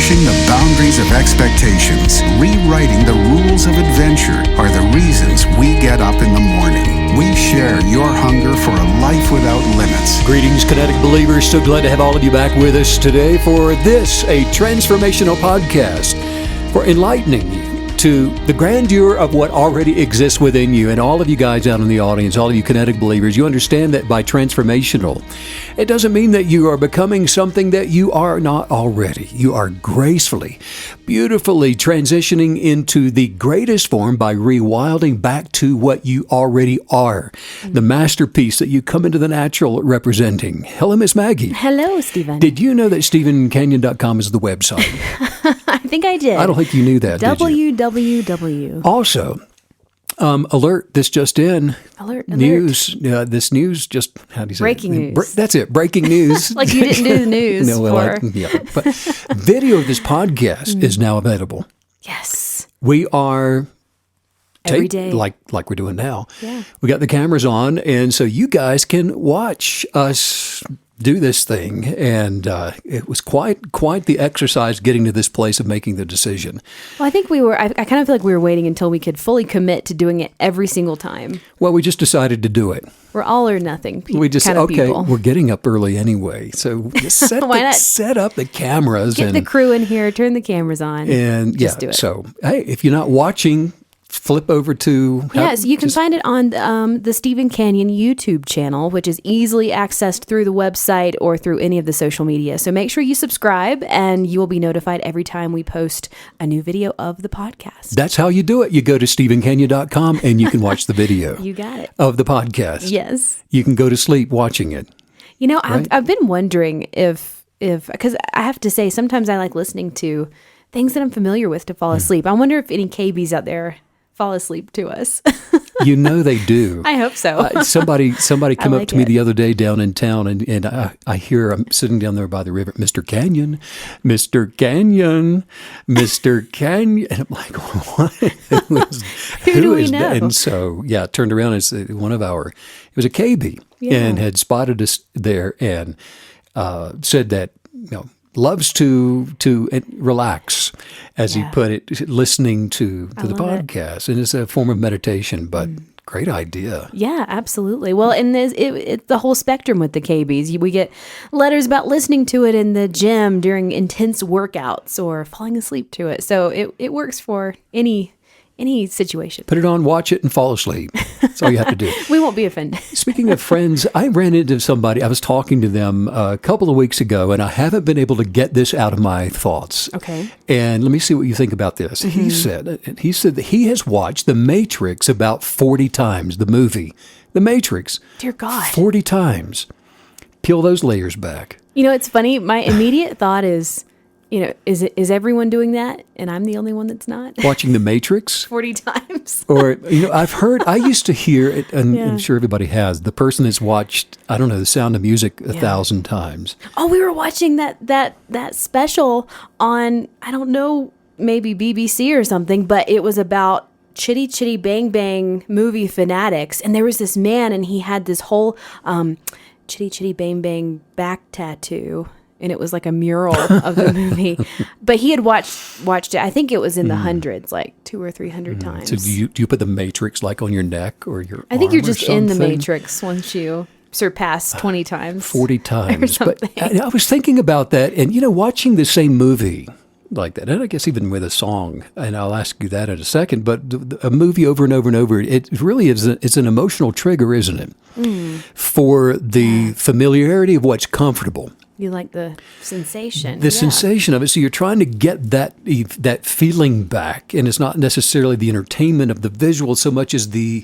Pushing the boundaries of expectations, rewriting the rules of adventure are the reasons we get up in the morning. We share your hunger for a life without limits. Greetings, Kinetic Believers. So glad to have all of you back with us today for this, a transformational podcast for enlightening you to the grandeur of what already exists within you. And all of you guys out in the audience, all of you Kinetic Believers, you understand that by transformational, it doesn't mean that you are becoming something that you are not already. You are gracefully, beautifully transitioning into the greatest form by rewilding back to what you already are, the masterpiece that you come into the natural representing. Hello, Miss Maggie. Hello, Stephen. Did you know that StephenCanyon.com is the website? I think I did. I don't think you knew that, did you? www. Also, alert, this just in. Alert. News. This news just, how do you say Breaking it? news. That's it. Breaking news. Like you didn't do the news. No, well, but video of this podcast is now available. Yes. We are Every day. like we're doing now. Yeah. We got the cameras on, and so you guys can watch us do this thing. And it was quite the exercise getting to this place of making the decision. Well, I think I kind of feel like we were waiting until we could fully commit to doing it every single time. Well, we just decided to do it. We're all or nothing We just, kind of okay, people. we're getting up early anyway. So just Why not? set up the cameras. Get the crew in here, turn the cameras on. And just do it. So, hey, if you're not watching, flip over to... Yes, you can find it on the Stephen Canyon YouTube channel, which is easily accessed through the website or through any of the social media. So make sure you subscribe, and you will be notified every time we post a new video of the podcast. That's how you do it. You go to StephenCanyon.com and you can watch the video. You got it. Of the podcast. Yes. You can go to sleep watching it. You know, Right? I've been wondering if because I have to say, sometimes I like listening to things that I'm familiar with to fall asleep. I wonder if any KBs out there fall asleep to us. You know they do. I hope so. Somebody came up like to me it. the other day down in town, and I hear, I'm sitting down there by the river, Mr. Canyon, Mr. Canyon, Mr. Canyon. And I'm like, what? Who do we know? that? And so, yeah, turned around and said, it was a KB, and had spotted us there and said that, loves to relax, as he put it, listening to the podcast. And it's a form of meditation, but great idea. Yeah, absolutely. Well, and it's the whole spectrum with the KBs. We get letters about listening to it in the gym during intense workouts or falling asleep to it. So it works for any situation. Put it on, watch it, and fall asleep. That's all you have to do. We won't be offended. Speaking of friends, I ran into somebody. I was talking to them a couple of weeks ago, and I haven't been able to get this out of my thoughts. Okay. And let me see what you think about this. He said that he has watched The Matrix about 40 times, the movie. The Matrix. Dear God. 40 times. Peel those layers back. You know, it's funny. My immediate thought is, is everyone doing that? And I'm the only one that's not? Watching The Matrix? 40 times. Or, I used to hear it, and I'm sure everybody has, the person that's watched, I don't know, The Sound of Music 1,000 times. Oh, we were watching that special on, I don't know, maybe BBC or something, but it was about Chitty Chitty Bang Bang movie fanatics. And there was this man, and he had this whole Chitty Chitty Bang Bang back tattoo. And it was like a mural of the movie. But he had watched it. I think it was in the hundreds, like 200 or 300 times. So do you put the Matrix like on your neck or your I think arm you're or just in the something? Matrix once you surpass 20 times. 40 times. But something. I was thinking about that, and watching the same movie like that, and I guess even with a song, and I'll ask you that in a second, but a movie over and over and over, it really is it's an emotional trigger, isn't it? For the familiarity of what's comfortable. You like the sensation. The sensation of it. So you're trying to get that feeling back, and it's not necessarily the entertainment of the visual so much as the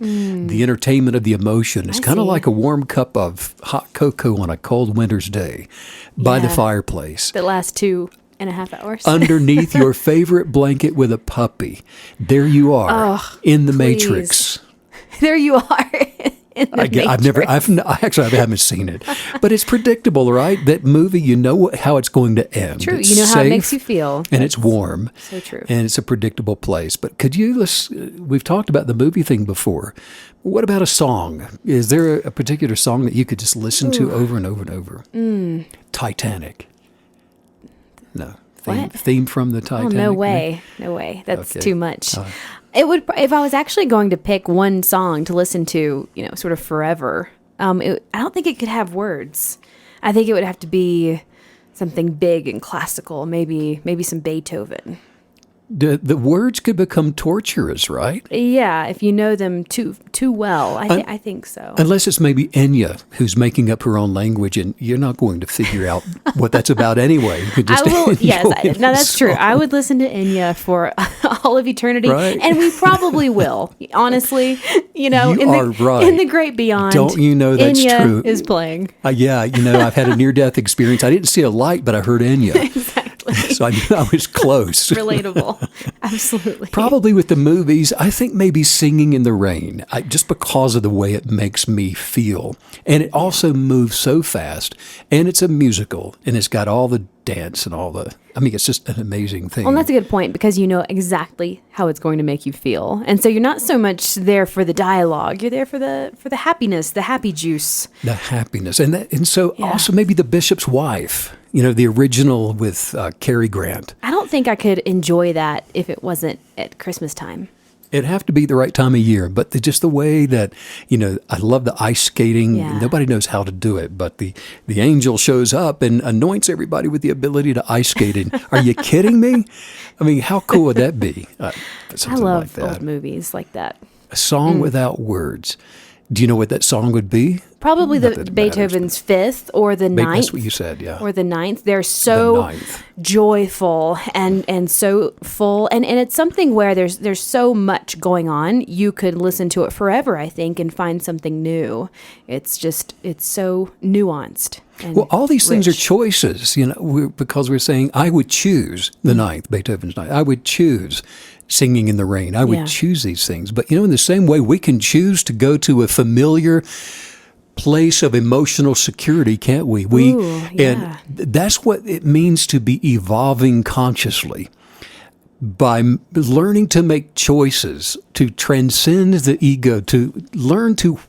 entertainment of the emotion. It's kind of like a warm cup of hot cocoa on a cold winter's day by the fireplace. That lasts 2.5 hours. Underneath your favorite blanket with a puppy. There you are in the Matrix. There you are. I haven't seen it, but it's predictable, right? That movie, you know how it's going to end. True. It's You know how safe, it makes you feel. and it's warm. So true. And it's a predictable place. But could you we've talked about the movie thing before. What about a song? Is there a particular song that you could just listen to over and over and over? Titanic. No. theme from the Titanic? Oh, no way. No way. That's Okay. too much. It would, if I was actually going to pick one song to listen to, sort of forever, I don't think it could have words. I think it would have to be something big and classical, maybe some Beethoven. The words could become torturous, right? Yeah, if you know them too well, I think so. Unless it's maybe Enya who's making up her own language, and you're not going to figure out what that's about anyway. You could just No, that's true. I would listen to Enya for all of eternity, right? And we probably will. Honestly, you are right. In the great beyond, don't you know that's Enya true? Is playing. Yeah, I've had a near-death experience. I didn't see a light, but I heard Enya. Exactly. So I knew I was close. Relatable. Absolutely. Probably with the movies, I think maybe Singing in the Rain, just because of the way it makes me feel. And it also moves so fast. And it's a musical. And it's got all the dance and it's just an amazing thing. Well, that's a good point, because you know exactly how it's going to make you feel. And so you're not so much there for the dialogue. You're there for the happiness, the happy juice. The happiness. And so also maybe The Bishop's Wife, the original with Cary Grant. I don't think I could enjoy that if it wasn't at Christmas time. It'd have to be the right time of year, but just the way that, I love the ice skating. Yeah. Nobody knows how to do it, but the angel shows up and anoints everybody with the ability to ice skate. And are you kidding me? I mean, how cool would that be? I Something love like that. old movies like that. A song without words. Do you know what that song would be? Probably Not the that it Beethoven's Fifth or the Ninth. That's what you said, yeah. Or the Ninth. They're so Ninth. joyful and so full. And it's something where there's so much going on. You could listen to it forever, I think, and find something new. It's so nuanced. And Well, all these things are rich. choices, because we're saying, I would choose the Ninth, Beethoven's Ninth. I would choose Singing in the Rain. I would choose these things. But, in the same way, we can choose to go to a familiar place of emotional security, can't we? And that's what it means to be evolving consciously. By learning to make choices, to transcend the ego, to learn to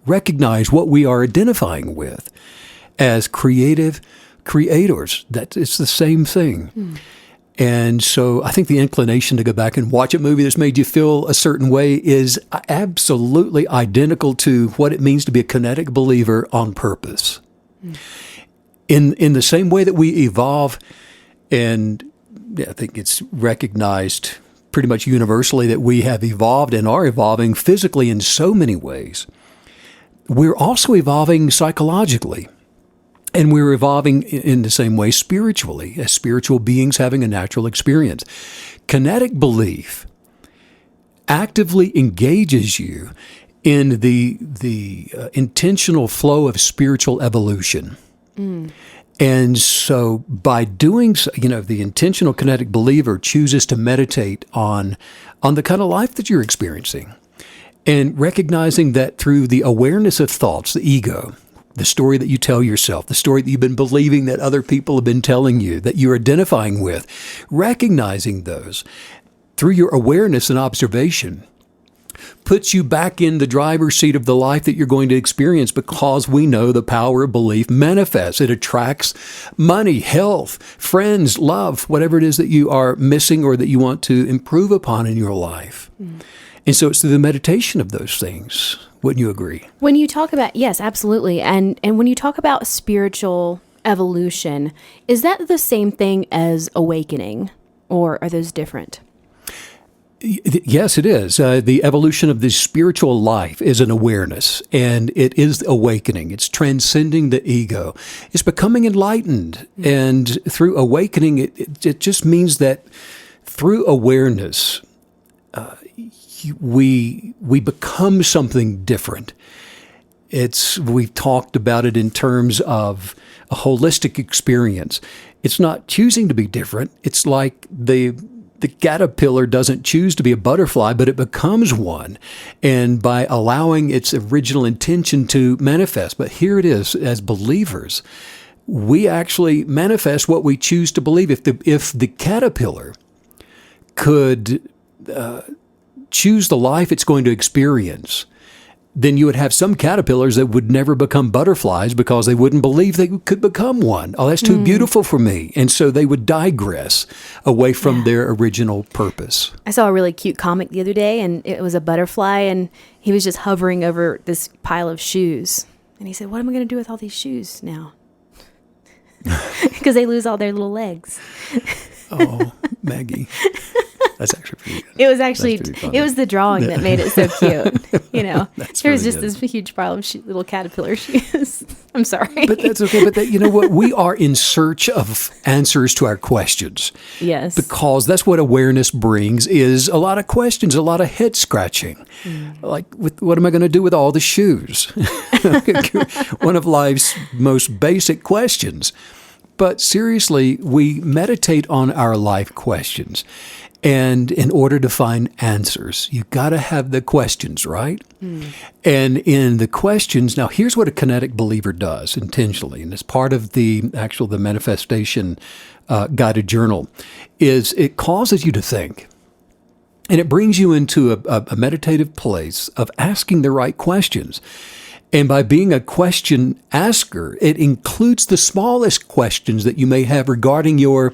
recognize what we are identifying with as creative creators. That it's the same thing. And so I think the inclination to go back and watch a movie that's made you feel a certain way is absolutely identical to what it means to be a kinetic believer on purpose. In the same way that we evolve, and I think it's recognized pretty much universally that we have evolved and are evolving physically in so many ways, we're also evolving psychologically. And we're evolving in the same way spiritually, as spiritual beings having a natural experience. Kinetic belief actively engages you in the intentional flow of spiritual evolution. And so by doing so, the intentional kinetic believer chooses to meditate on the kind of life that you're experiencing, and recognizing that through the awareness of thoughts, the ego, the story that you tell yourself, the story that you've been believing that other people have been telling you, that you're identifying with, recognizing those through your awareness and observation puts you back in the driver's seat of the life that you're going to experience, because we know the power of belief manifests. It attracts money, health, friends, love, whatever it is that you are missing or that you want to improve upon in your life. And so it's through the meditation of those things. Wouldn't you agree? When you talk about, yes, absolutely. And when you talk about spiritual evolution, is that the same thing as awakening, or are those different? Yes, it is. The evolution of the spiritual life is an awareness, and it is awakening. It's transcending the ego. It's becoming enlightened. And through awakening, it just means that through awareness, we become something different. We've talked about it in terms of a holistic experience. It's not choosing to be different. It's like the caterpillar doesn't choose to be a butterfly, but it becomes one, and by allowing its original intention to manifest. But here it is, as believers, we actually manifest what we choose to believe. If the caterpillar could choose the life it's going to experience then you would have some caterpillars that would never become butterflies because they wouldn't believe they could become one. Oh, that's too beautiful for me. And so they would digress away from their original purpose. I saw a really cute comic the other day, and it was a butterfly, and he was just hovering over this pile of shoes. And he said, what am I going to do with all these shoes now? Because they lose all their little legs. Oh, Maggie. That's actually pretty good. It was actually, it was the drawing that made it so cute. You know, there was just this huge pile of little caterpillar shoes. I'm sorry. But that's okay. But you know what? We are in search of answers to our questions. Yes. Because that's what awareness brings, is a lot of questions, a lot of head scratching. Like, what am I going to do with all the shoes? One of life's most basic questions. But seriously, we meditate on our life questions. And in order to find answers, you've got to have the questions, right? And in the questions, now here's what a kinetic believer does intentionally, and it's part of the manifestation guided journal, is it causes you to think. And it brings you into a meditative place of asking the right questions. And by being a question asker, it includes the smallest questions that you may have regarding your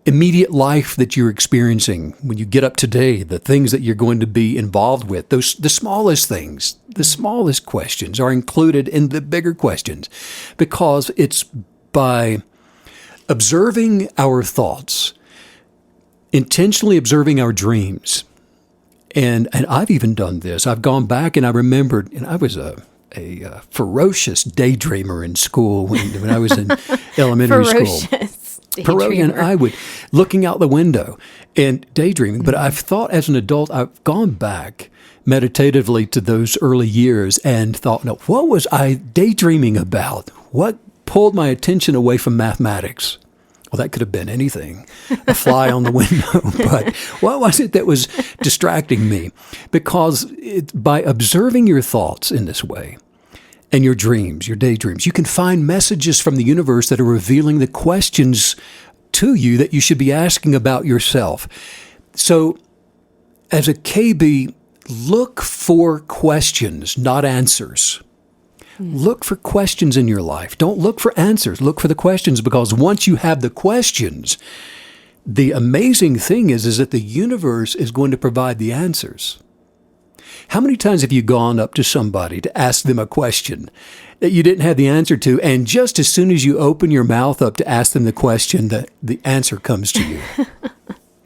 immediate life that you're experiencing when you get up today, the things that you're going to be involved with, the smallest things, the smallest questions are included in the bigger questions, because it's by observing our thoughts, intentionally observing our dreams. And I've even done this. I've gone back and I remembered, and I was a ferocious daydreamer in school when I was in elementary school. And I would, looking out the window and daydreaming. But I've thought as an adult, I've gone back meditatively to those early years and thought, no, what was I daydreaming about? What pulled my attention away from mathematics? Well, that could have been anything, a fly on the window. But what was it that was distracting me? Because by observing your thoughts in this way, and your dreams, your daydreams, you can find messages from the universe that are revealing the questions to you that you should be asking about yourself. So as a KB, look for questions, not answers. Look for questions in your life. Don't look for answers. Look for the questions, because once you have the questions, the amazing thing is that the universe is going to provide the answers. How many times have you gone up to somebody to ask them a question that you didn't have the answer to, and just as soon as you open your mouth up to ask them the question, the answer comes to you?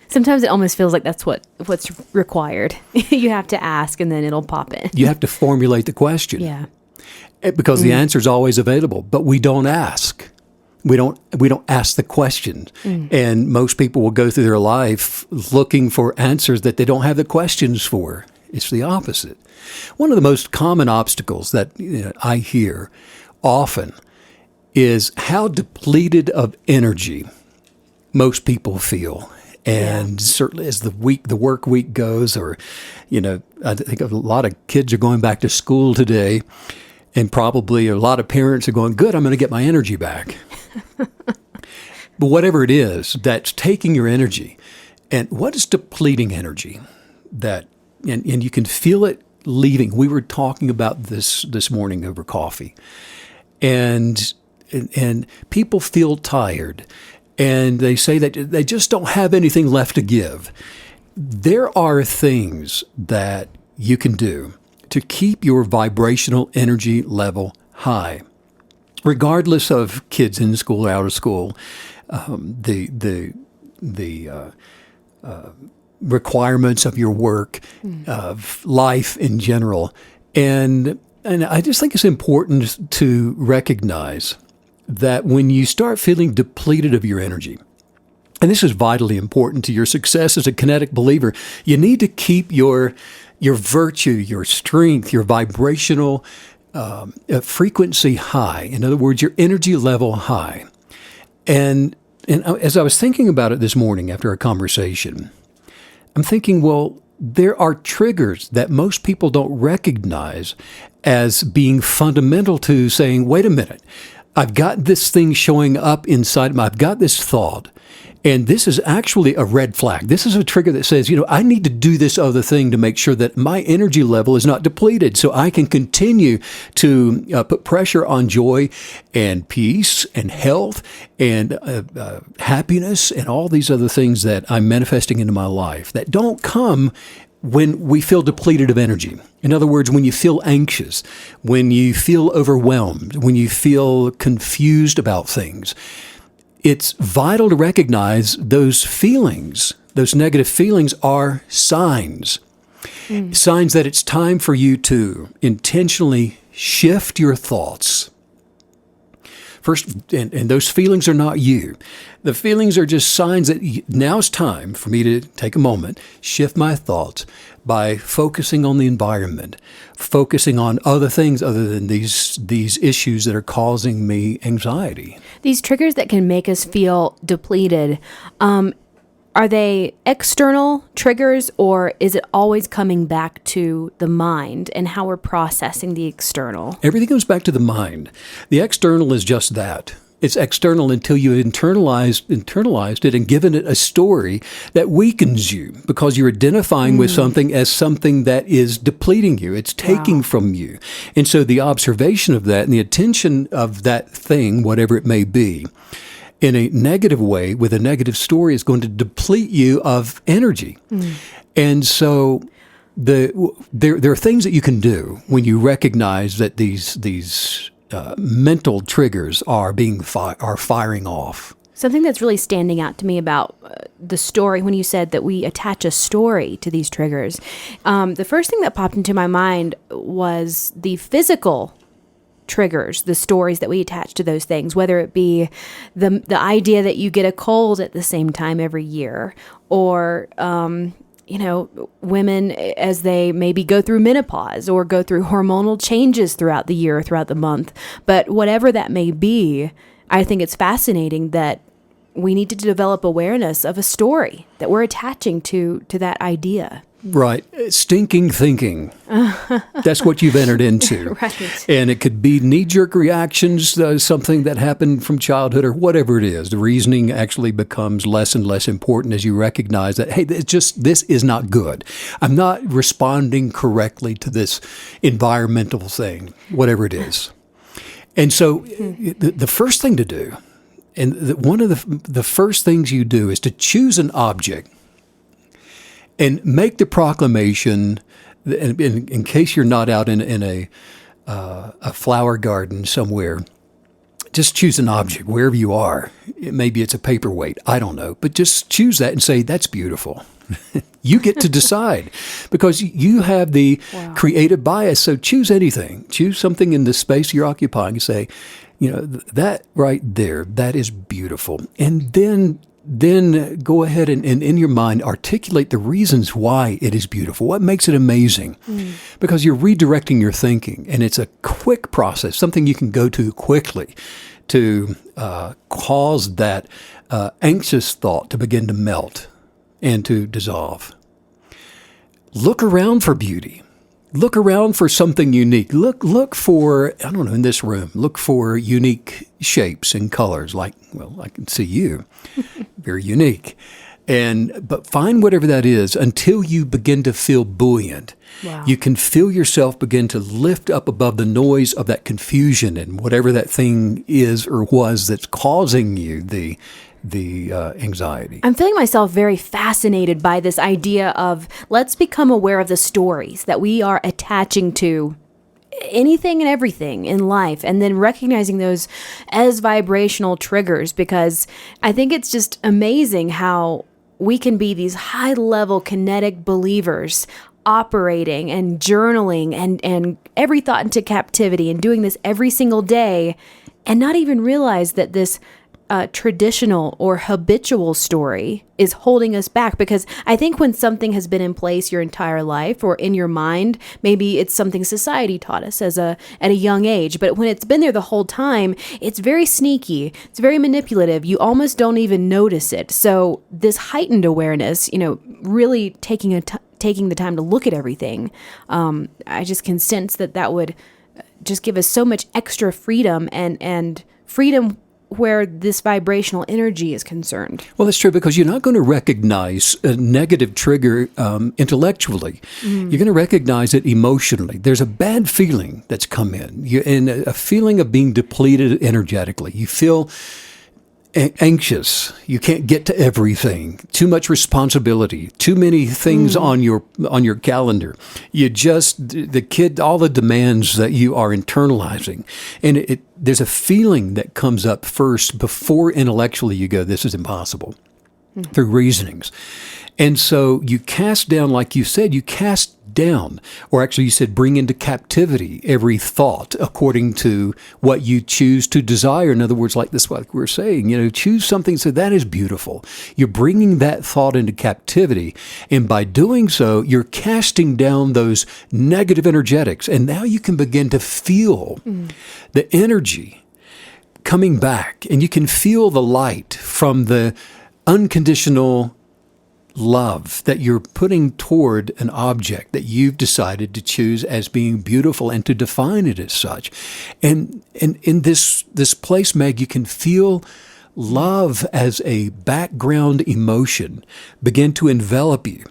Sometimes it almost feels like that's what's required. You have to ask, and then it'll pop in. You have to formulate the question. Yeah. Because the answer is always available, but we don't ask. We don't ask the question. And most people will go through their life looking for answers that they don't have the questions for. It's the opposite. One of the most common obstacles that I hear often is how depleted of energy most people feel. And certainly as the work week goes, or, I think a lot of kids are going back to school today, and probably a lot of parents are going, good, I'm going to get my energy back. But whatever it is that's taking your energy, and what is depleting energy? And you can feel it leaving. We were talking about this morning over coffee, and people feel tired, and they say that they just don't have anything left to give. There are things that you can do to keep your vibrational energy level high, regardless of kids in school or out of school. The requirements of your work, of life in general. And I just think it's important to recognize that when you start feeling depleted of your energy, and this is vitally important to your success as a kinetic believer, you need to keep your virtue, your strength, your vibrational frequency high. In other words, your energy level high. And as I was thinking about it this morning after a conversation, I'm thinking, well, there are triggers that most people don't recognize as being fundamental to saying, wait a minute, I've got this thing showing up inside me. I've got this thought. And this is actually a red flag. This is a trigger that says, I need to do this other thing to make sure that my energy level is not depleted so I can continue to put pressure on joy and peace and health and happiness and all these other things that I'm manifesting into my life that don't come when we feel depleted of energy. In other words, when you feel anxious, when you feel overwhelmed, when you feel confused about things. It's vital to recognize those feelings. Those negative feelings are signs. Signs that it's time for you to intentionally shift your thoughts. First, and those feelings are not you. The feelings are just signs that now it's time for me to take a moment, shift my thoughts by focusing on the environment, focusing on other things other than these issues that are causing me anxiety. These triggers that can make us feel depleted, are they external triggers, or is it always coming back to the mind and how we're processing the external? Everything comes back to the mind. The external is just that. It's external until you internalized it and given it a story that weakens you because you're identifying with something as something that is depleting you. It's taking from you. And so the observation of that and the attention of that thing, whatever it may be, in a negative way with a negative story is going to deplete you of energy. And so there are things that you can do when you recognize that these mental triggers are firing off. Something that's really standing out to me about the story, when you said that we attach a story to these triggers, the first thing that popped into my mind was the physical triggers, the stories that we attach to those things, whether it be the idea that you get a cold at the same time every year, or women as they maybe go through menopause or go through hormonal changes throughout the year, throughout the month. But whatever that may be, I think it's fascinating that we need to develop awareness of a story that we're attaching to that idea. Right. Stinking thinking. That's what you've entered into. Right. And it could be knee-jerk reactions, something that happened from childhood or whatever it is. The reasoning actually becomes less and less important as you recognize that, hey, this is not good. I'm not responding correctly to this environmental thing, whatever it is. And so the first thing to do, and one of the first things you do is to choose an object and make the proclamation, in case you're not out in a flower garden somewhere, just choose an object wherever you are. Maybe it's a paperweight, I don't know. But just choose that and say, that's beautiful. You get to decide because you have the creative bias. So choose anything. Choose something in the space you're occupying and say, that right there, that is beautiful. And then go ahead and in your mind articulate the reasons why it is beautiful, what makes it amazing, because you're redirecting your thinking, and it's a quick process, something you can go to quickly to cause that anxious thought to begin to melt and to dissolve. Look around for beauty. Look around for something unique. Look for, I don't know, in this room, look for unique shapes and colors. I can see you. Very unique. But find whatever that is until you begin to feel buoyant. Wow. You can feel yourself begin to lift up above the noise of that confusion and whatever that thing is or was that's causing you the anxiety. I'm feeling myself very fascinated by this idea of let's become aware of the stories that we are attaching to anything and everything in life, and then recognizing those as vibrational triggers, because I think it's just amazing how we can be these high-level kinetic believers operating and journaling and every thought into captivity and doing this every single day and not even realize that this traditional or habitual story is holding us back. Because I think when something has been in place your entire life or in your mind, maybe it's something society taught us at a young age, but when it's been there the whole time, it's very sneaky, it's very manipulative, you almost don't even notice it. So this heightened awareness, really taking the time to look at everything, I just can sense that would just give us so much extra freedom and freedom where this vibrational energy is concerned. Well, that's true, because you're not going to recognize a negative trigger intellectually. You're going to recognize it emotionally. There's a bad feeling that's come in, and a feeling of being depleted energetically. You feel anxious. You can't get to everything. Too much responsibility. Too many things on your calendar. All the demands that you are internalizing, and there's a feeling that comes up first before intellectually you go, this is impossible, through reasonings. And so you cast down, like you said, or actually you said bring into captivity every thought according to what you choose to desire. In other words, like we're saying, choose something, so that is beautiful. You're bringing that thought into captivity. And by doing so, you're casting down those negative energetics. And now you can begin to feel the energy coming back, and you can feel the light from the unconditional love that you're putting toward an object that you've decided to choose as being beautiful and to define it as such. And in this place, Meg, you can feel love as a background emotion begin to envelop you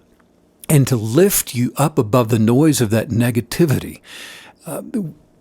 and to lift you up above the noise of that negativity,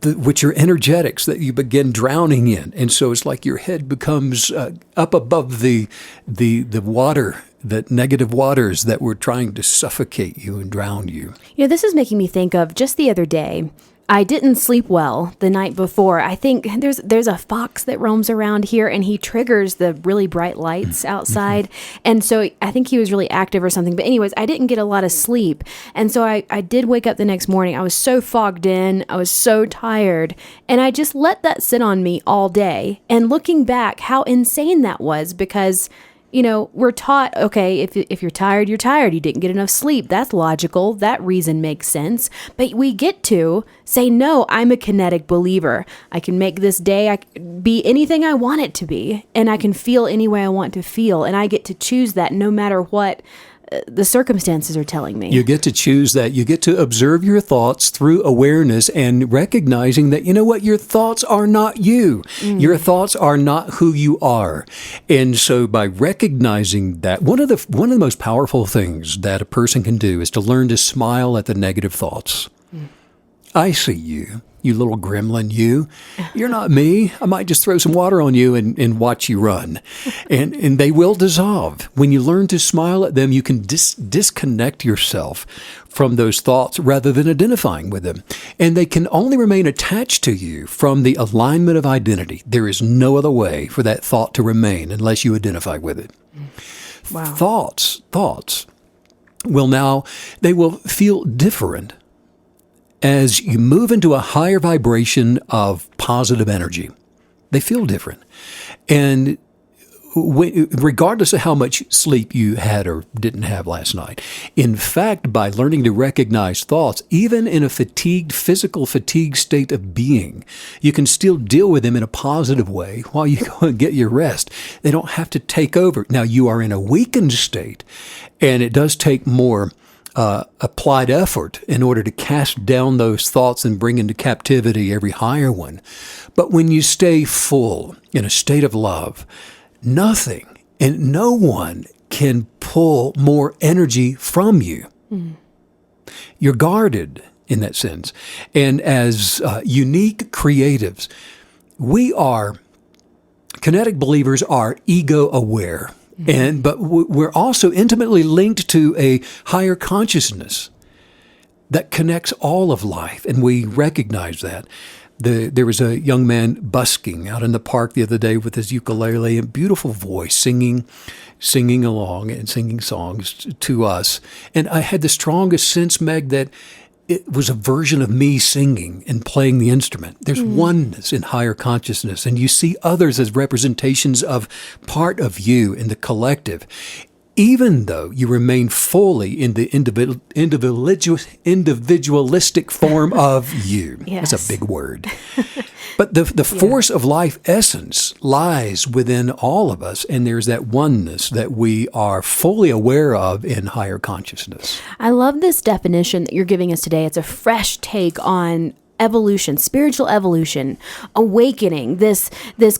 which are energetics that you begin drowning in. And so it's like your head becomes up above the water, the negative waters that were trying to suffocate you and drown you. This is making me think of just the other day. I didn't sleep well the night before. I think there's a fox that roams around here, and he triggers the really bright lights outside. And so I think he was really active or something. But anyways, I didn't get a lot of sleep. And so I did wake up the next morning. I was so fogged in. I was so tired. And I just let that sit on me all day. And looking back, how insane that was, because we're taught, okay, if you're tired, you're tired. You didn't get enough sleep. That's logical. That reason makes sense. But we get to say, no, I'm a kinetic believer. I can make this day be anything I want it to be. And I can feel any way I want to feel. And I get to choose that no matter what the circumstances are telling me. You get to choose that. You get to observe your thoughts through awareness and recognizing that, your thoughts are not you. Your thoughts are not who you are. And so by recognizing that, one of the most powerful things that a person can do is to learn to smile at the negative thoughts. I see you. You little gremlin, you. You're not me. I might just throw some water on you and watch you run. And they will dissolve. When you learn to smile at them, you can disconnect yourself from those thoughts rather than identifying with them. And they can only remain attached to you from the alignment of identity. There is no other way for that thought to remain unless you identify with it. Wow. Thoughts they will feel different as you move into a higher vibration of positive energy. They feel different. And regardless of how much sleep you had or didn't have last night, in fact, by learning to recognize thoughts, even in a physical fatigue state of being, you can still deal with them in a positive way while you go and get your rest. They don't have to take over. Now, you are in a weakened state, and it does take more applied effort in order to cast down those thoughts and bring into captivity every higher one. But when you stay full in a state of love, nothing and no one can pull more energy from you. You're guarded in that sense. And as unique creatives, kinetic believers are ego aware. But we're also intimately linked to a higher consciousness that connects all of life, and we recognize that. There was a young man busking out in the park the other day with his ukulele and beautiful voice, singing along and singing songs to us. And I had the strongest sense, Meg, that it was a version of me singing and playing the instrument. There's oneness in higher consciousness, and you see others as representations of part of you in the collective, even though you remain fully in the individualistic form of you. Yes. That's a big word. But the force of life essence lies within all of us, and there's that oneness that we are fully aware of in higher consciousness. I love this definition that you're giving us today. It's a fresh take on evolution, spiritual evolution, awakening, this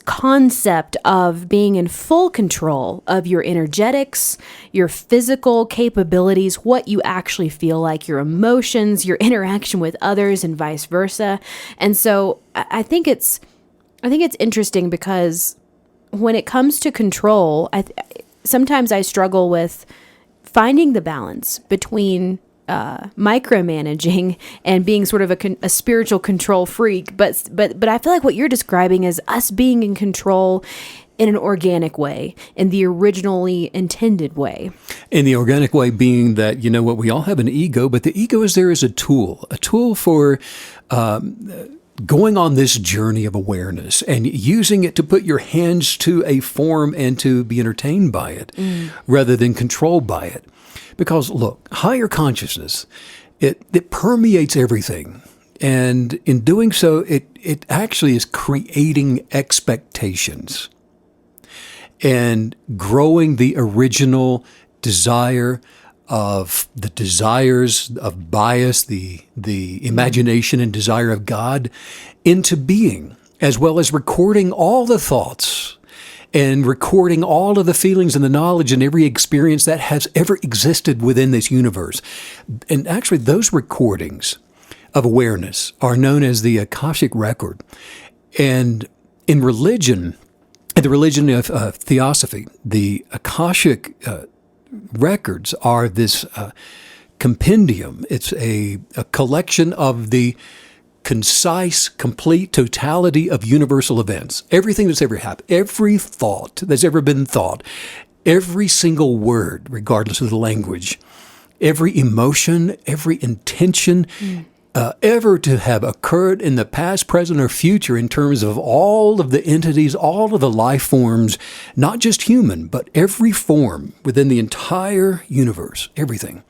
concept of being in full control of your energetics, your physical capabilities, what you actually feel like, your emotions, your interaction with others, and vice versa. And so I think it's interesting because when it comes to control, sometimes I struggle with finding the balance between micromanaging and being sort of a spiritual control freak, but I feel like what you're describing is us being in control in an organic way, in the originally intended way. In the organic way being that, we all have an ego, but the ego is there as a tool for going on this journey of awareness and using it to put your hands to a form and to be entertained by it rather than controlled by it. Because look, higher consciousness, it permeates everything. And in doing so, it actually is creating expectations and growing the original desire of the desires of bias, the imagination and desire of God into being, as well as recording all the thoughts and recording all of the feelings and the knowledge and every experience that has ever existed within this universe. And actually, those recordings of awareness are known as the Akashic record. And in religion, the religion of theosophy, the Akashic records are this compendium. It's a collection of the concise, complete totality of universal events. Everything that's ever happened, every thought that's ever been thought, every single word, regardless of the language, every emotion, every intention, ever to have occurred in the past, present, or future in terms of all of the entities, all of the life forms, not just human, but every form within the entire universe, everything.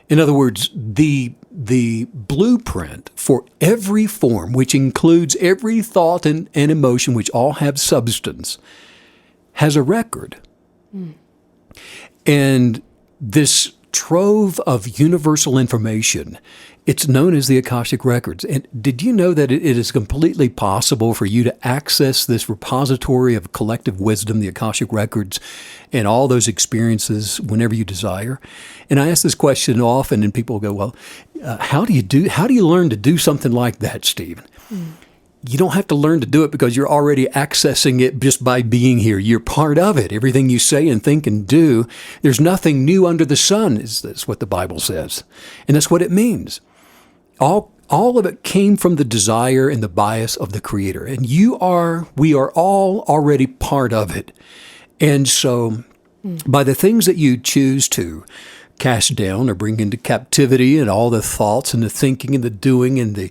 In other words, the blueprint for every form, which includes every thought and emotion, which all have substance, has a record. And this trove of universal information, it's known as the Akashic Records. And did you know that it is completely possible for you to access this repository of collective wisdom, the Akashic Records, and all those experiences whenever you desire? And I ask this question often, and people go, well, how do you learn to do something like that, Stephen? You don't have to learn to do it because you're already accessing it just by being here. You're part of it. Everything you say and think and do, there's nothing new under the sun, that's what the Bible says. And that's what it means. All of it came from the desire and the bias of the Creator. And we are all already part of it. And so by the things that you choose to cast down or bring into captivity, and all the thoughts and the thinking and the doing and the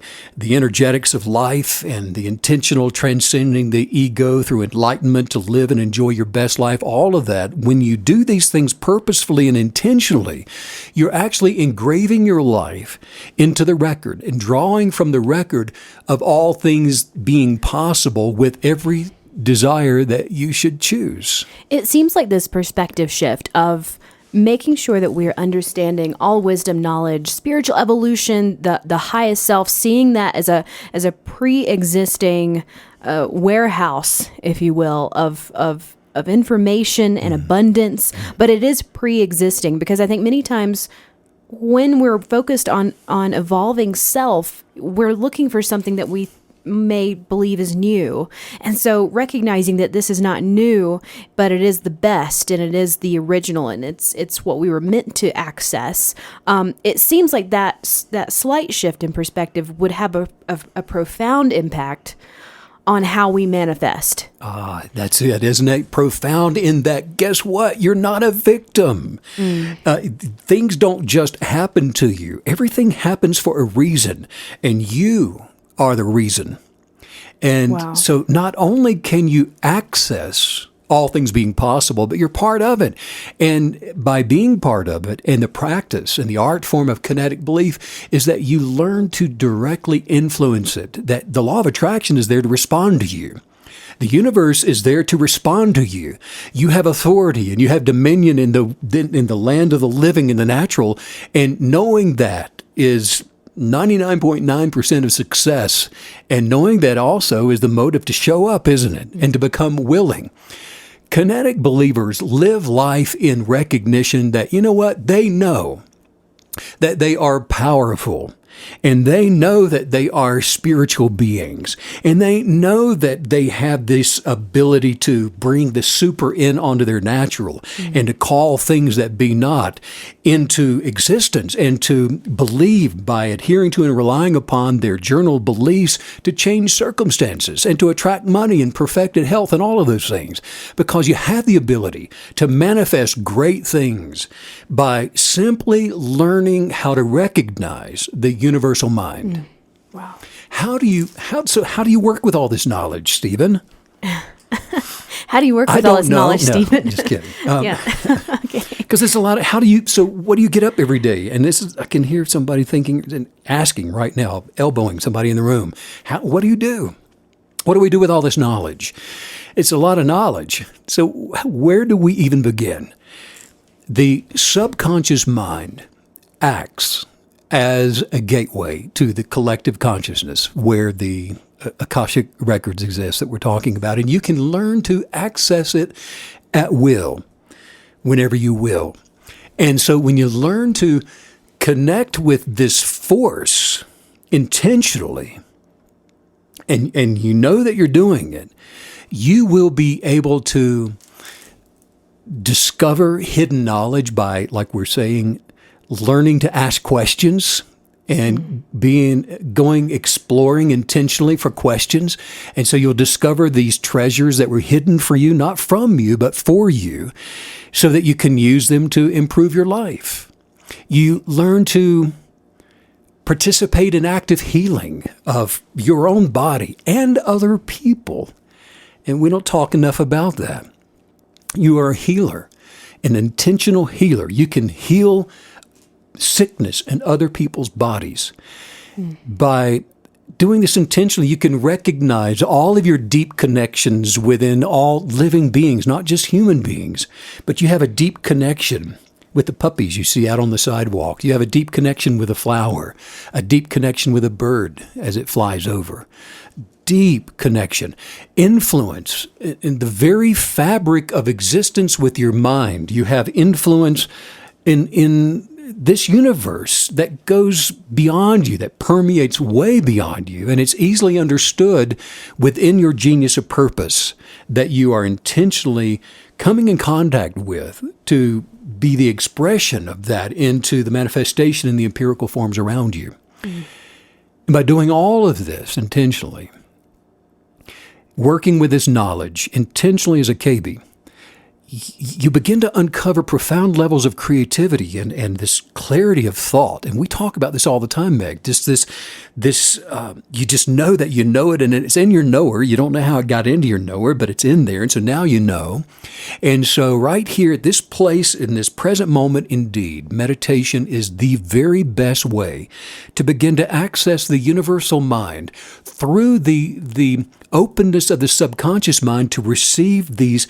energetics of life and the intentional transcending the ego through enlightenment to live and enjoy your best life, all of that, when you do these things purposefully and intentionally, you're actually engraving your life into the record and drawing from the record of all things being possible with every desire that you should choose. It seems like this perspective shift of making sure that we're understanding all wisdom, knowledge, spiritual evolution, the highest self, seeing that as a pre-existing warehouse, if you will, of information and abundance, but it is pre-existing, because I think many times when we're focused on evolving self, we're looking for something that we may believe is new. And so recognizing that this is not new, but it is the best and it is the original and it's what we were meant to access. It seems like that slight shift in perspective would have a profound impact on how we manifest. That's it, isn't it? Profound in that, guess what? You're not a victim. Things don't just happen to you. Everything happens for a reason, and you are the reason. And so not only can you access all things being possible, but you're part of it. And by being part of it, and the practice and the art form of kinetic belief is that you learn to directly influence it, that the law of attraction is there to respond to you. The universe is there to respond to you. You have authority and you have dominion in the land of the living and the natural. And knowing that is 99.9% of success. And knowing that also is the motive to show up, isn't it? And to become willing. Kinetic believers live life in recognition that, you know what, they know that they are powerful. And they know that they are spiritual beings. And they know that they have this ability to bring the super in onto their natural and to call things that be not into existence and to believe by adhering to and relying upon their journal beliefs to change circumstances and to attract money and perfected health and all of those things. Because you have the ability to manifest great things by simply learning how to recognize the universal mind. Wow. How do you work with all this knowledge, Stephen? How do you work with all this knowledge, No, Stephen? Just kidding. Yeah. Okay. Because there's a lot of, what do you get up every day? And I can hear somebody thinking and asking right now, elbowing somebody in the room, what do you do? What do we do with all this knowledge? It's a lot of knowledge. So where do we even begin? The subconscious mind acts as a gateway to the collective consciousness where the Akashic records exist that we're talking about. And you can learn to access it at will, whenever you will. And so when you learn to connect with this force intentionally, and you know that you're doing it, you will be able to discover hidden knowledge by, like we're saying, learning to ask questions and going exploring intentionally for questions. And so you'll discover these treasures that were hidden for you, not from you, but for you, so that you can use them to improve your life. You learn to participate in active healing of your own body and other people. And we don't talk enough about that. You are a healer, an intentional healer. You can heal sickness in other people's bodies. By doing this intentionally, you can recognize all of your deep connections within all living beings, not just human beings, but you have a deep connection with the puppies you see out on the sidewalk. You have a deep connection with a flower, a deep connection with a bird as it flies over. Deep connection, influence in the very fabric of existence with your mind. You have influence in this universe that goes beyond you, that permeates way beyond you. And it's easily understood within your genius of purpose that you are intentionally coming in contact with to be the expression of that into the manifestation in the empirical forms around you. And by doing all of this intentionally, working with this knowledge intentionally as a KB, you begin to uncover profound levels of creativity and this clarity of thought. And we talk about this all the time, Meg. Just this, you just know that you know it, and it's in your knower. You don't know how it got into your knower, but it's in there. And so now you know. And so right here at this place, in this present moment, indeed, meditation is the very best way to begin to access the universal mind through the openness of the subconscious mind to receive these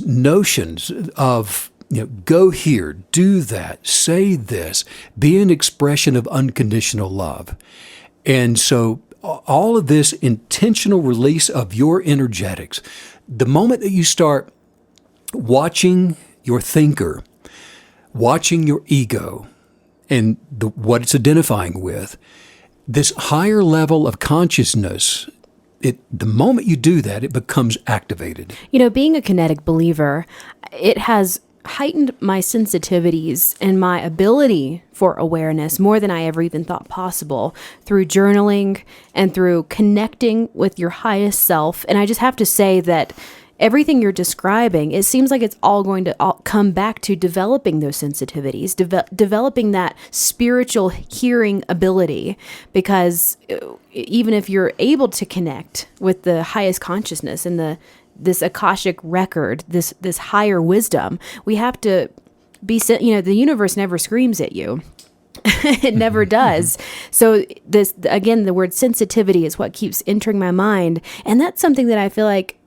notions of, go here, do that, say this, be an expression of unconditional love. And so all of this intentional release of your energetics, the moment that you start watching your thinker, watching your ego and what it's identifying with, this higher level of consciousness, the moment you do that, it becomes activated. Being a kinetic believer, it has heightened my sensitivities and my ability for awareness more than I ever even thought possible through journaling and through connecting with your highest self. And I just have to say that everything you're describing, it seems like it's all going to come back to developing those sensitivities, developing that spiritual hearing ability, because even if you're able to connect with the highest consciousness and this Akashic record, this higher wisdom, we have to be, the universe never screams at you. It never does. So this, again, the word sensitivity is what keeps entering my mind. And that's something that I feel like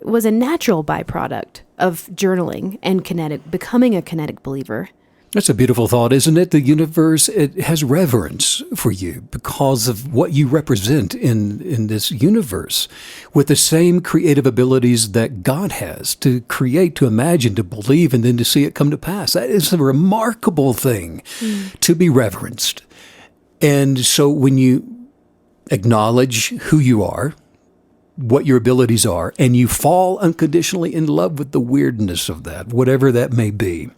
was a natural byproduct of journaling and becoming a kinetic believer. That's a beautiful thought, isn't it? The universe, it has reverence for you because of what you represent in this universe, with the same creative abilities that God has to create, to imagine, to believe, and then to see it come to pass. That is a remarkable thing to be reverenced. And so when you acknowledge who you are, what your abilities are, and you fall unconditionally in love with the weirdness of that, whatever that may be.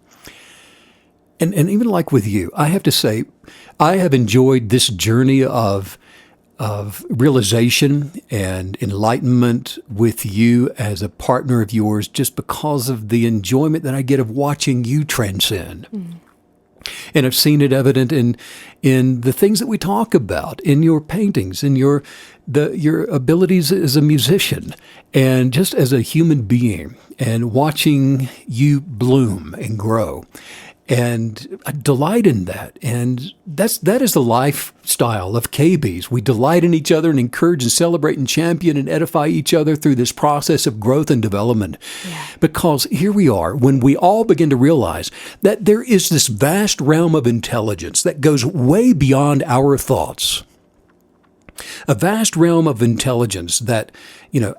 And even like with you, I have to say, I have enjoyed this journey of realization and enlightenment with you as a partner of yours, just because of the enjoyment that I get of watching you transcend. And I've seen it evident in the things that we talk about, in your paintings, in your abilities as a musician, and just as a human being, and watching you bloom and grow. And I delight in that. And that is the lifestyle of KBs. We delight in each other and encourage and celebrate and champion and edify each other through this process of growth and development. Yeah. Because here we are, when we all begin to realize that there is this vast realm of intelligence that goes way beyond our thoughts. A vast realm of intelligence that,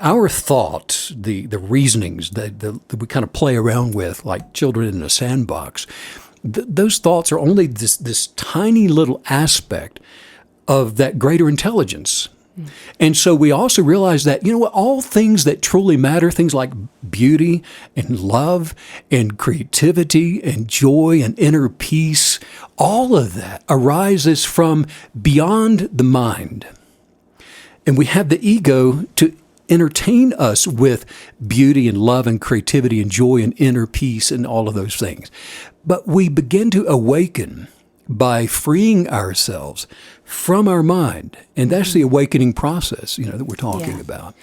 our thoughts, the reasonings that we kind of play around with like children in a sandbox, those thoughts are only this tiny little aspect of that greater intelligence. And so we also realize that, all things that truly matter, things like beauty and love and creativity and joy and inner peace, all of that arises from beyond the mind. And we have the ego to entertain us with beauty and love and creativity and joy and inner peace and all of those things. But we begin to awaken by freeing ourselves from our mind. And that's the awakening process, that we're talking about.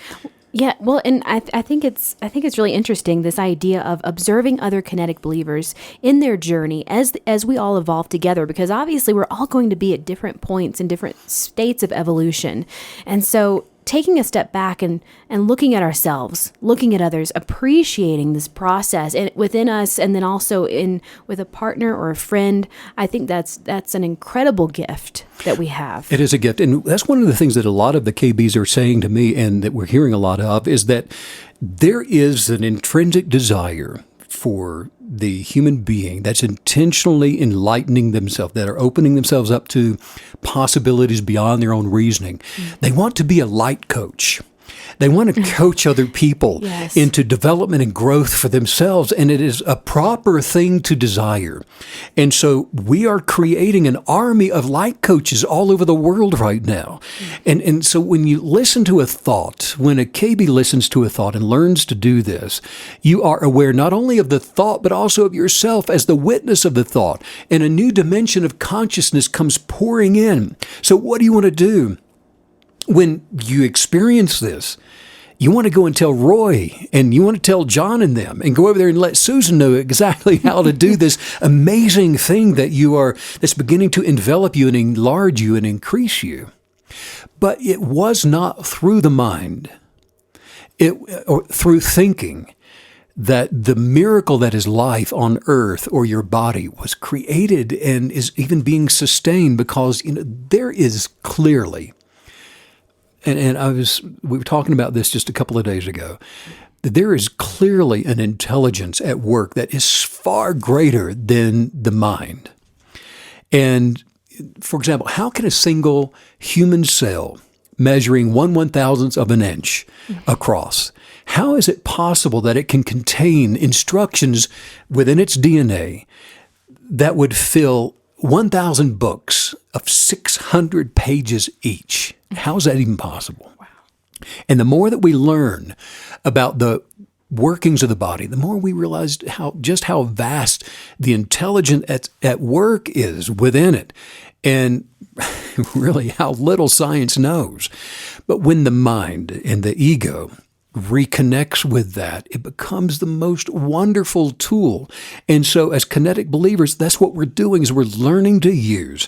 Yeah, well, and I think it's really interesting, this idea of observing other kinetic believers in their journey as we all evolve together, because obviously we're all going to be at different points in different states of evolution. And so taking a step back and looking at ourselves, looking at others, appreciating this process and within us, and then also with a partner or a friend, I think that's an incredible gift that we have. It is a gift. And that's one of the things that a lot of the KBs are saying to me, and that we're hearing a lot of, is that there is an intrinsic desire for the human being that's intentionally enlightening themselves, that are opening themselves up to possibilities beyond their own reasoning. They want to be a light coach. They want to coach other people into development and growth for themselves, and it is a proper thing to desire. And so we are creating an army of light coaches all over the world right now. And so when you listen to a thought, when a KB listens to a thought and learns to do this, you are aware not only of the thought, but also of yourself as the witness of the thought, and a new dimension of consciousness comes pouring in. So what do you want to do? When you experience this, you want to go and tell Roy, and you want to tell John and them, and go over there and let Susan know exactly how to do this amazing thing that's beginning to envelop you and enlarge you and increase you. But it was not through the mind, or through thinking, that the miracle that is life on earth or your body was created and is even being sustained, because there is clearly, and we were talking about this just a couple of days ago, that there is clearly an intelligence at work that is far greater than the mind. And for example, how can a single human cell measuring 1/1000th of an inch across, how is it possible that it can contain instructions within its DNA that would fill 1,000 books of 600 pages each? How is that even possible? Wow. And the more that we learn about the workings of the body, the more we realize how vast the intelligence at work is within it, and really how little science knows. But when the mind and the ego reconnects with that, it becomes the most wonderful tool. And so as kinetic believers, that's what we're doing, is we're learning to use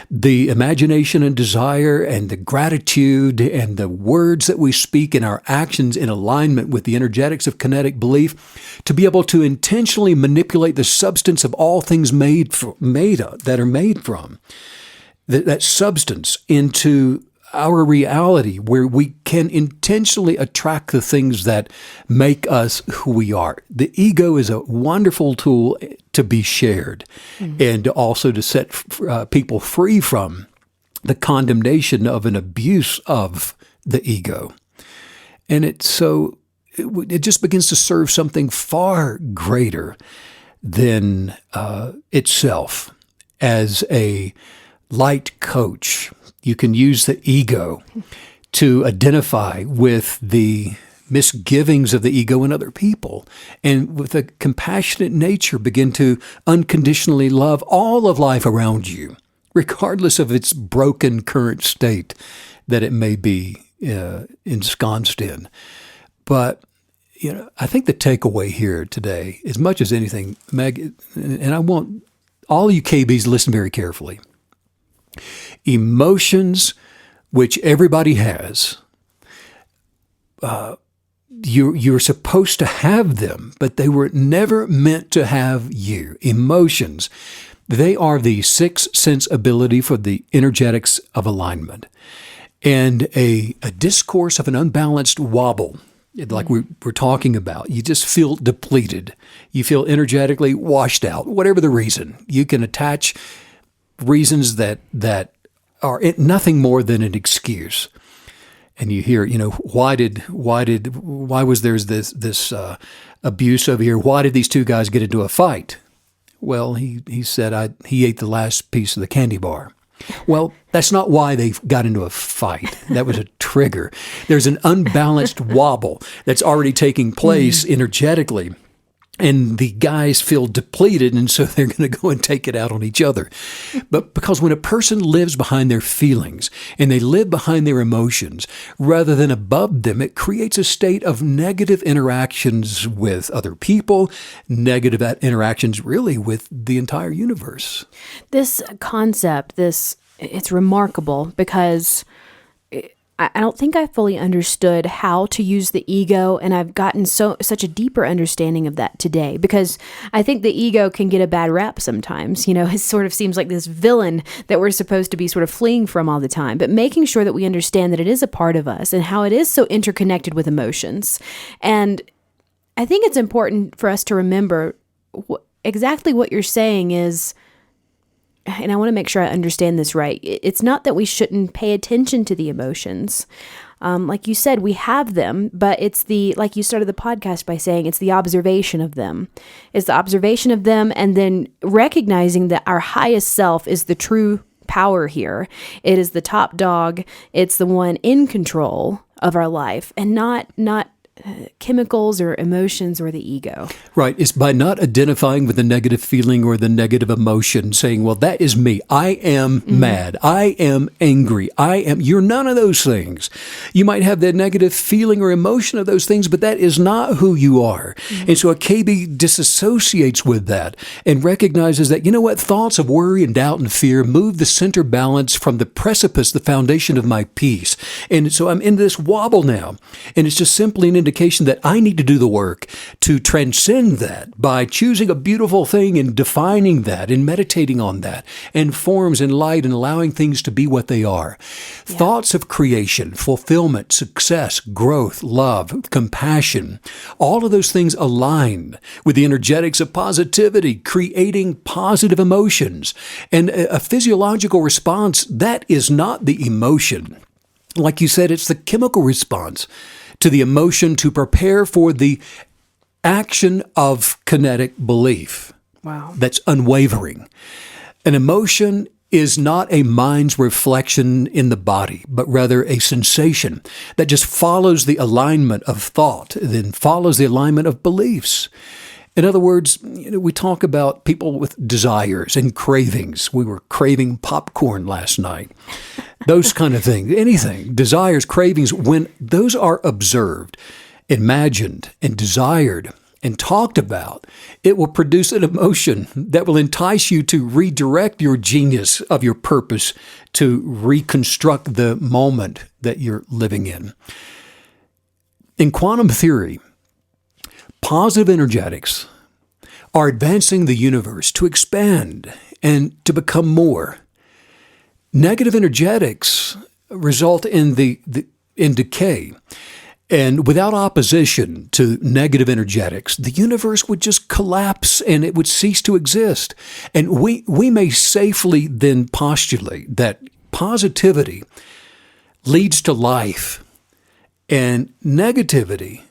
the imagination and desire and the gratitude and the words that we speak and our actions in alignment with the energetics of kinetic belief to be able to intentionally manipulate the substance of all things that are made from that substance into our reality, where we can intentionally attract the things that make us who we are. The ego is a wonderful tool to be shared, and also to set people free from the condemnation of an abuse of the ego. And it just begins to serve something far greater than itself. As a light coach, you can use the ego to identify with the misgivings of the ego in other people, and with a compassionate nature begin to unconditionally love all of life around you, regardless of its broken current state that it may be ensconced in. But I think the takeaway here today, as much as anything, Meg, and I want all you KBs listen very carefully. Emotions, which everybody has, you're supposed to have them, but they were never meant to have you. Emotions, they are the sixth sense ability for the energetics of alignment. And a discourse of an unbalanced wobble, like we're talking about, you just feel depleted. You feel energetically washed out, whatever the reason. You can attach reasons that are nothing more than an excuse. And you hear, why was there this abuse over here? Why did these two guys get into a fight? Well, he said he ate the last piece of the candy bar. Well, that's not why they got into a fight. That was a trigger. There's an unbalanced wobble that's already taking place energetically. And the guys feel depleted, and so they're going to go and take it out on each other. But because when a person lives behind their feelings and they live behind their emotions rather than above them, it creates a state of negative interactions with other people, negative interactions really with the entire universe. This concept, it's remarkable because I don't think I fully understood how to use the ego, and I've gotten such a deeper understanding of that today, because I think the ego can get a bad rap sometimes. It sort of seems like this villain that we're supposed to be sort of fleeing from all the time, but making sure that we understand that it is a part of us and how it is so interconnected with emotions. And I think it's important for us to remember exactly what you're saying is, and I want to make sure I understand this right. It's not that we shouldn't pay attention to the emotions. Like you said, we have them, but it's like you started the podcast by saying, it's the observation of them. It's the observation of them, and then recognizing that our highest self is the true power here. It is the top dog. It's the one in control of our life, and not chemicals or emotions or the ego. Right. It's by not identifying with the negative feeling or the negative emotion, saying, well, that is me. I am mad. I am angry. You're none of those things. You might have the negative feeling or emotion of those things, but that is not who you are. And so a KB disassociates with that and recognizes that, thoughts of worry and doubt and fear move the center balance from the precipice, the foundation of my peace. And so I'm in this wobble now, and it's just simply an indication that I need to do the work to transcend that by choosing a beautiful thing and defining that and meditating on that and forms and light and allowing things to be what they are. Yeah. Thoughts of creation, fulfillment, success, growth, love, compassion, all of those things align with the energetics of positivity, creating positive emotions. And a physiological response, that is not the emotion. Like you said, it's the chemical response to the emotion to prepare for the action of kinetic belief. Wow. That's unwavering. An emotion is not a mind's reflection in the body, but rather a sensation that just follows the alignment of thought, then follows the alignment of beliefs. In other words, we talk about people with desires and cravings. We were craving popcorn last night. Those kind of things, anything, desires, cravings, when those are observed imagined and desired and talked about, it will produce an emotion that will entice you to redirect your genius of your purpose to reconstruct the moment that you're living in. In quantum theory, positive energetics are advancing the universe to expand and to become more. Negative energetics result in in decay. And without opposition to negative energetics, the universe would just collapse and it would cease to exist. And we may safely then postulate that positivity leads to life and negativity,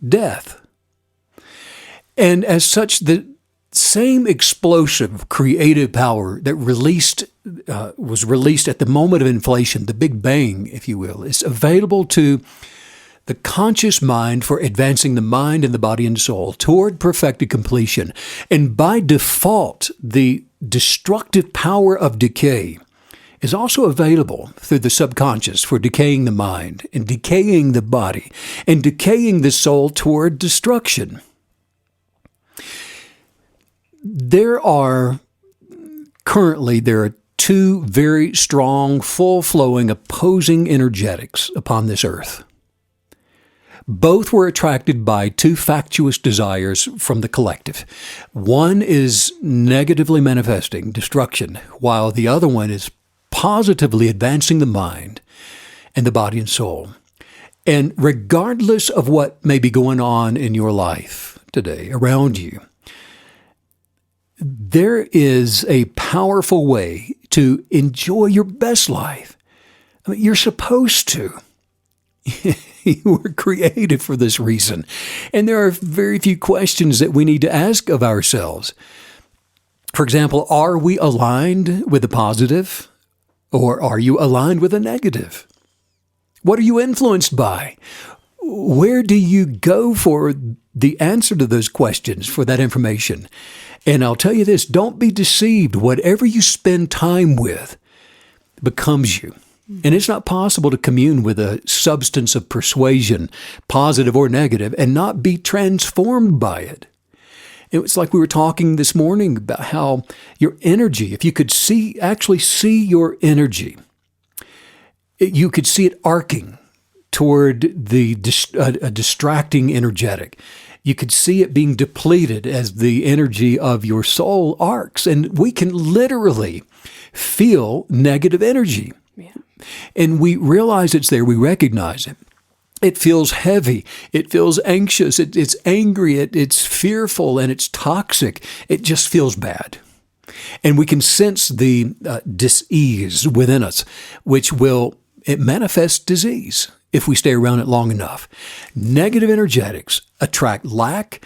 death. And as such, the same explosive creative power that was released at the moment of inflation, the Big Bang, if you will, is available to the conscious mind for advancing the mind and the body and soul toward perfected completion. And by default, the destructive power of decay is also available through the subconscious for decaying the mind and decaying the body and decaying the soul toward destruction. There are two very strong, full-flowing, opposing energetics upon this earth. Both were attracted by two factious desires from the collective. One is negatively manifesting destruction, while the other one is positively advancing the mind and the body and soul. And regardless of what may be going on in your life today, around you, there is a powerful way to enjoy your best life. I mean, you're supposed to. You were created for this reason. And there are very few questions that we need to ask of ourselves. For example, are we aligned with the positive, or are you aligned with the negative? What are you influenced by? Where do you go for the answer to those questions, for that information? And I'll tell you this, don't be deceived. Whatever you spend time with becomes you. And it's not possible to commune with a substance of persuasion, positive or negative, and not be transformed by it. It was like we were talking this morning about how your energy, if you could actually see your energy, you could see it arcing toward a distracting energetic. You could see it being depleted as the energy of your soul arcs. And we can literally feel negative energy. Yeah. And we realize it's there. We recognize it. It feels heavy. It feels anxious. It's angry. It's fearful, and it's toxic. It just feels bad. And we can sense the dis-ease within us, which it manifests disease if we stay around it long enough. Negative energetics attract lack,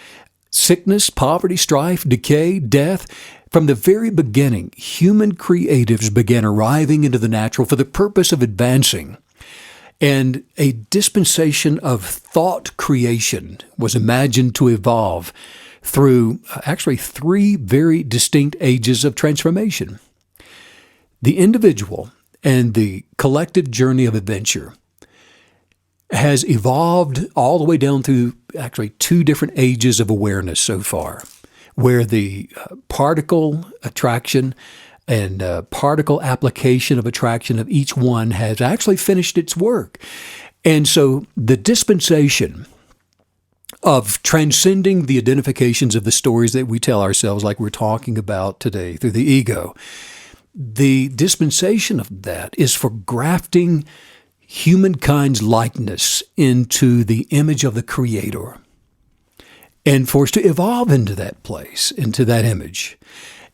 sickness, poverty, strife, decay, death. From the very beginning, human creatives began arriving into the natural for the purpose of advancing. And a dispensation of thought creation was imagined to evolve through actually three very distinct ages of transformation. The individual and the collective journey of adventure has evolved all the way down through actually two different ages of awareness so far, where the particle attraction and particle application of attraction of each one has actually finished its work. And so the dispensation of transcending the identifications of the stories that we tell ourselves, like we're talking about today through the ego, the dispensation of that is for grafting humankind's likeness into the image of the Creator, and for us to evolve into that place, into that image.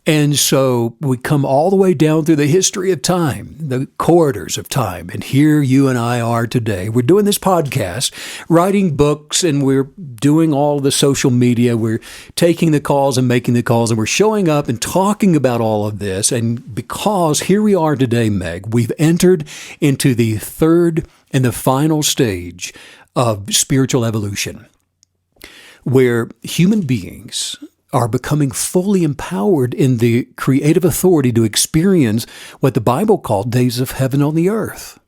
And so we come all the way down through the history of time, the corridors of time. And here you and I are today. We're doing this podcast, writing books, and we're doing all the social media. We're taking the calls and making the calls, and we're showing up and talking about all of this. And because here we are today, Meg, we've entered into the third and the final stage of spiritual evolution, where human beings are becoming fully empowered in the creative authority to experience what the Bible called days of heaven on the earth.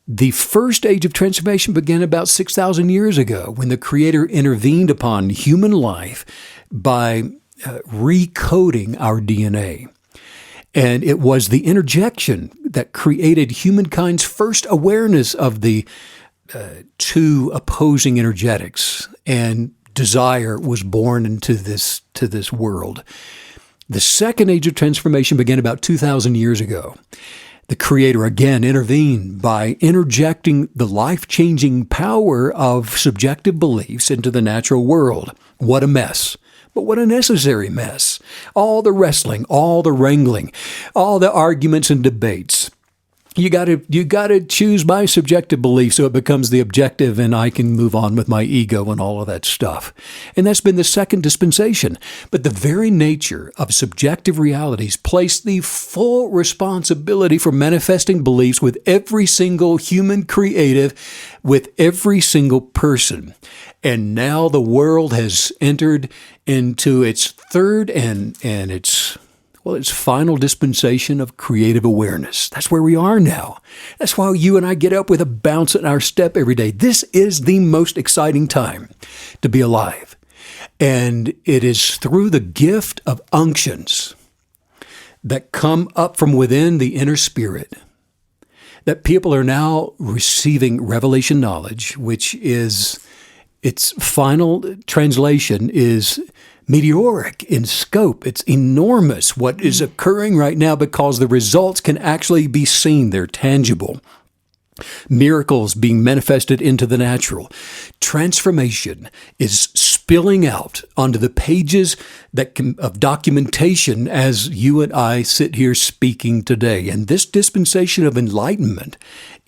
The first age of transformation began about 6,000 years ago when the Creator intervened upon human life by recoding our DNA. And it was the interjection that created humankind's first awareness of the two opposing energetics, and desire was born into this world. The second age of transformation began about 2,000 years ago. The Creator again intervened by interjecting the life-changing power of subjective beliefs into the natural world. What a mess. But what a necessary mess. All the wrestling, all the wrangling, all the arguments and debates. You got to choose my subjective belief so it becomes the objective and I can move on with my ego and all of that stuff. And that's been the second dispensation. But the very nature of subjective realities placed the full responsibility for manifesting beliefs with every single human creative, with every single person. And now the world has entered into its third and its final dispensation of creative awareness. That's where we are now. That's why you and I get up with a bounce in our step every day. This is the most exciting time to be alive. And it is through the gift of unctions that come up from within the inner spirit that people are now receiving revelation knowledge, which is, its final translation is meteoric in scope. It's enormous what is occurring right now because the results can actually be seen. They're tangible. Miracles being manifested into the natural. Transformation is spilling out onto the pages of documentation as you and I sit here speaking today. And this dispensation of enlightenment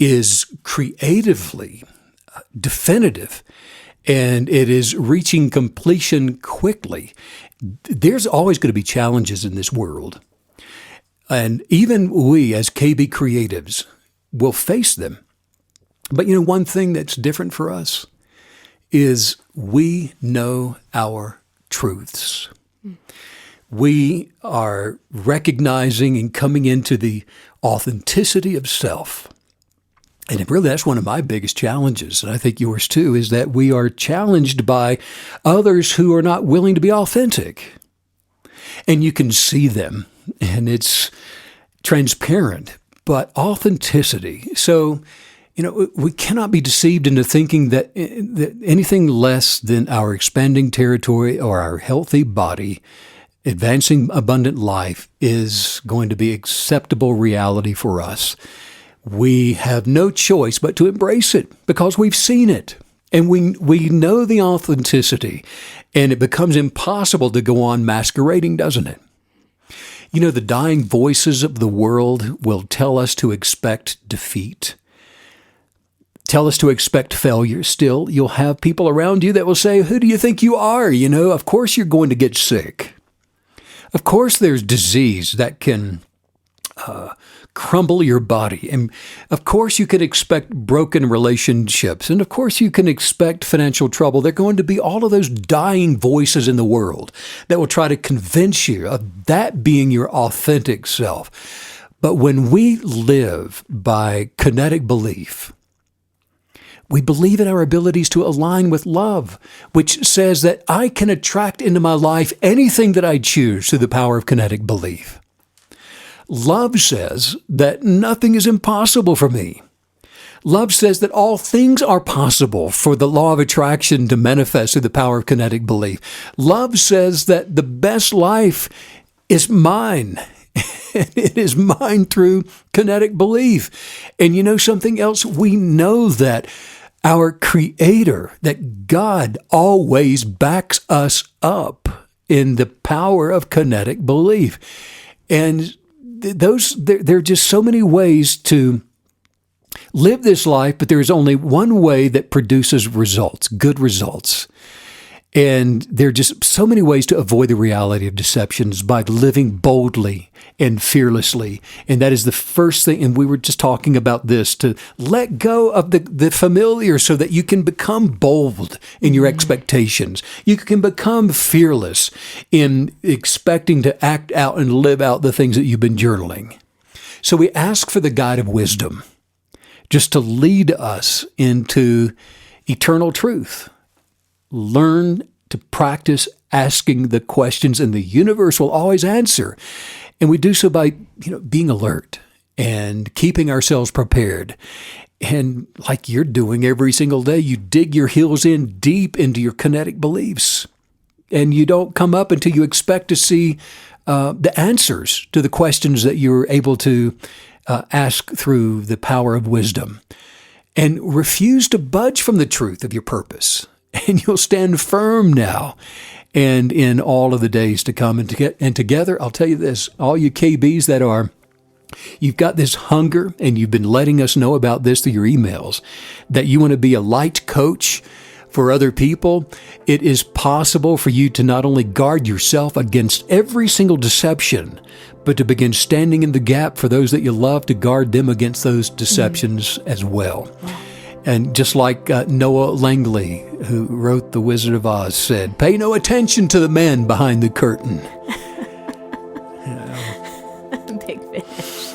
is creatively definitive. And it is reaching completion quickly. There's always going to be challenges in this world. And even we as KB creatives will face them. But one thing that's different for us is we know our truths. We are recognizing and coming into the authenticity of self. And really, that's one of my biggest challenges, and I think yours too, is that we are challenged by others who are not willing to be authentic. And you can see them, and it's transparent, but authenticity. So, we cannot be deceived into thinking that anything less than our expanding territory or our healthy body, advancing abundant life, is going to be acceptable reality for us. We have no choice but to embrace it because we've seen it and we know the authenticity, and it becomes impossible to go on masquerading, doesn't it? The dying voices of the world will tell us to expect defeat, tell us to expect failure. Still, you'll have people around you that will say, who do you think you are? Of course you're going to get sick. Of course there's disease that can crumble your body. And of course you can expect broken relationships. And of course you can expect financial trouble. There are going to be all of those dying voices in the world that will try to convince you of that being your authentic self. But when we live by kinetic belief, we believe in our abilities to align with love, which says that I can attract into my life anything that I choose through the power of kinetic belief. Love says that nothing is impossible for me. Love says that all things are possible for the law of attraction to manifest through the power of kinetic belief. Love says that the best life is mine. It is mine through kinetic belief. And something else? We know that our Creator, that God always backs us up in the power of kinetic belief. And there are just so many ways to live this life, but there is only one way that produces results, good results. And there are just so many ways to avoid the reality of deceptions by living boldly and fearlessly. And that is the first thing. And we were just talking about this, to let go of the familiar so that you can become bold in your expectations. You can become fearless in expecting to act out and live out the things that you've been journaling. So we ask for the guide of wisdom just to lead us into eternal truth. Learn to practice asking the questions, and the universe will always answer. And we do so by, being alert and keeping ourselves prepared. And like you're doing every single day, you dig your heels in deep into your kinetic beliefs. And you don't come up until you expect to see the answers to the questions that you're able to ask through the power of wisdom. And refuse to budge from the truth of your purpose. And you'll stand firm now and in all of the days to come. And together, I'll tell you this, all you KBs that you've got this hunger, and you've been letting us know about this through your emails, that you want to be a light coach for other people. It is possible for you to not only guard yourself against every single deception, but to begin standing in the gap for those that you love, to guard them against those deceptions as well. And just like Noah Langley, who wrote The Wizard of Oz, said, pay no attention to the man behind the curtain. Big finish.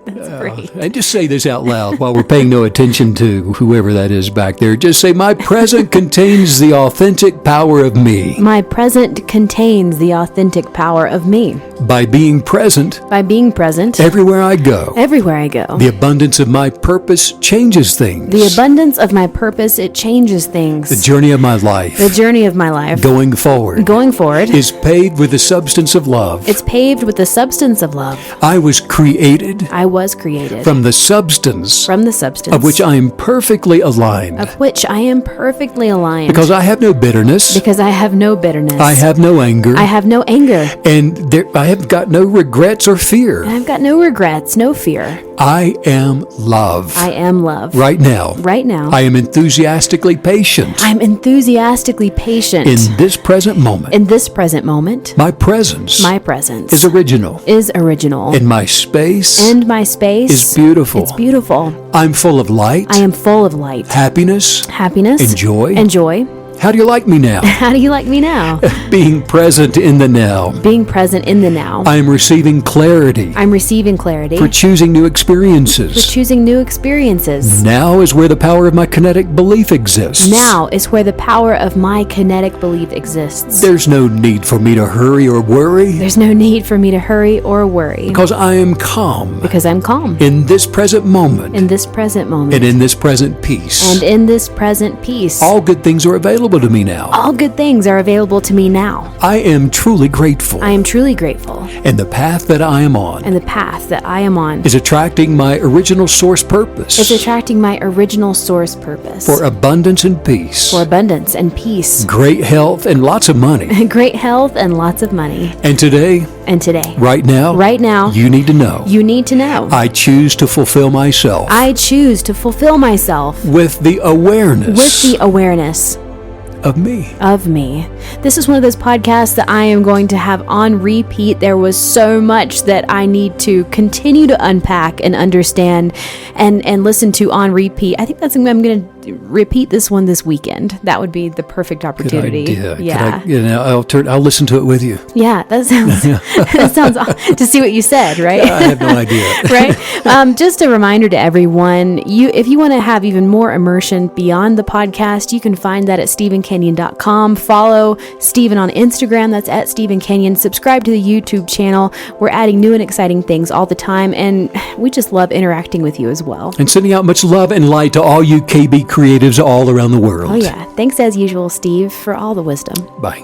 That's great. And just say this out loud while we're paying no attention to whoever that is back there. Just say, my present contains the authentic power of me. My present contains the authentic power of me. By being present. By being present. Everywhere I go. Everywhere I go. The abundance of my purpose changes things. The abundance of my purpose, it changes things. The journey of my life. The journey of my life. Going forward. Going forward. Is paved with the substance of love. It's paved with the substance of love. I was created. I was created. From the substance. From the substance. Of which I am perfectly aligned. Of which I am perfectly aligned. Because I have no bitterness. Because I have no bitterness. I have no anger. I have no anger. And I have got no regrets or fear. And I've got no regrets, no fear. I am love. I am love. Right now. Right now. I am enthusiastically patient. I'm enthusiastically patient. In this present moment. In this present moment. My presence. My presence. Is original. Is original. And my space. And my space. Is beautiful. It's beautiful. I'm full of light. I am full of light. Happiness. Happiness. And joy. And joy. How do you like me now? How do you like me now? Being present in the now. Being present in the now. I am receiving clarity. I'm receiving clarity. For choosing new experiences. For choosing new experiences. Now is where the power of my kinetic belief exists. Now is where the power of my kinetic belief exists. There's no need for me to hurry or worry. There's no need for me to hurry or worry. Because I am calm. Because I'm calm. In this present moment. In this present moment. And in this present peace. And in this present peace. All good things are available to me now. All good things are available to me now. I am truly grateful. I am truly grateful. And the path that I am on. And the path that I am on. Is attracting my original source purpose. It's attracting my original source purpose. For abundance and peace. For abundance and peace. Great health and lots of money. Great health and lots of money. And today. And today. Right now. Right now. You need to know. You need to know. I choose to fulfill myself. I choose to fulfill myself. With the awareness. With the awareness. Of me. Of me. This is one of those podcasts that I am going to have on repeat. There was so much that I need to continue to unpack and understand and listen to on repeat. I think that's something I'm going to repeat this one this weekend. That would be the perfect opportunity. Good idea. Yeah. I'll listen to it with you. Yeah, that sounds that sounds to see what you said, right? I have no idea. Right? Just a reminder to everyone, if you want to have even more immersion beyond the podcast, you can find that at StephenKenyon.com. Follow Stephen on Instagram. That's at Stephen Kenyon. Subscribe to the YouTube channel. We're adding new and exciting things all the time, and we just love interacting with you as well. And sending out much love and light to all you KB creatives all around the world. Oh yeah. Thanks as usual, Steve, for all the wisdom. Bye.